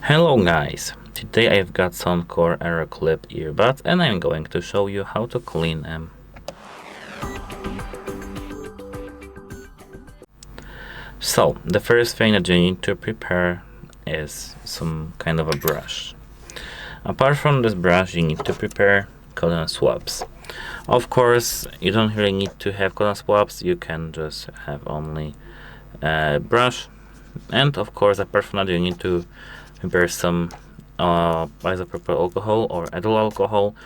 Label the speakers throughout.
Speaker 1: Hello guys, today I've got SOUNDCORE AeroClip Earbuds and I'm going to show you how to clean them. So, the first thing that you need to prepare is some kind of a brush. Apart from this brush, you need to prepare cotton swabs. Of course, you don't really need to have cotton swabs, you can just have only a brush. And of course, apart from that, you need to prepare some isopropyl alcohol or ethyl alcohol.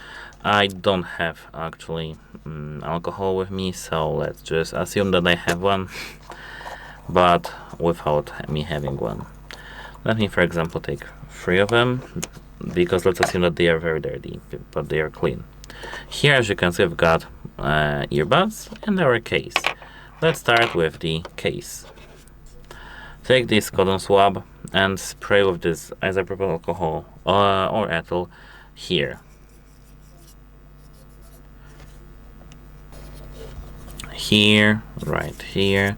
Speaker 1: I don't have actually alcohol with me, so let's just assume that I have one, but without me having one. Let me, for example, take 3 of them, because let's assume that they are very dirty, but they are clean. Here, as you can see, I've got earbuds and our case. Let's start with the case. Take this cotton swab and spray with this isopropyl alcohol or ethyl here. Here, right here.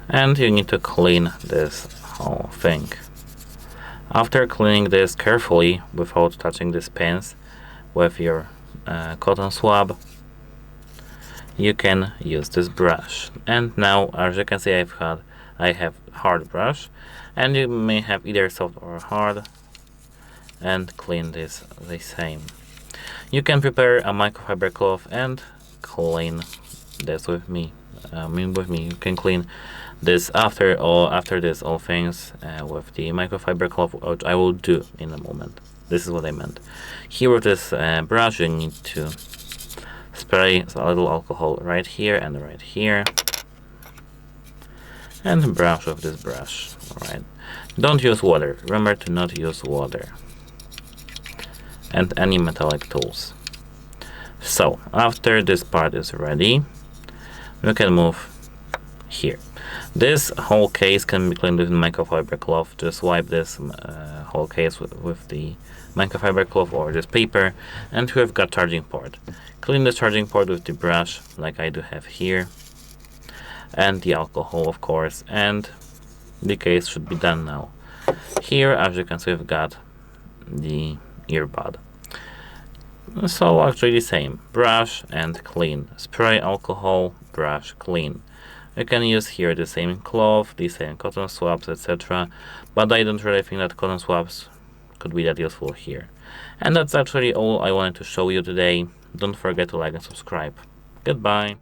Speaker 1: And you need to clean this whole thing. After cleaning this carefully without touching these pins with your cotton swab, you can use this brush. And now, as you can see, I have hard brush, and you may have either soft or hard, and clean this the same. You can prepare a microfiber cloth and clean this with me. You can clean this after this all things with the microfiber cloth, which I will do in a moment. This is what I meant. Here with this brush, you need to spray a little alcohol right here and right here, and brush with this brush. Alright, don't use water. Remember to not use water and any metallic tools. So after this part is ready, we can move here. This whole case can be cleaned with microfiber cloth. Just wipe this whole case with the microfiber cloth or just paper, and we've got charging port. Clean the charging port with the brush, like I do have here, and the alcohol, of course, and the case should be done now. Here, as you can see, we've got the earbud. So actually the same, brush and clean. Spray alcohol, brush, clean. You can use here the same cloth, the same cotton swabs, etc. But I don't really think that cotton swabs could be that useful here. And that's actually all I wanted to show you today. Don't forget to like and subscribe. Goodbye.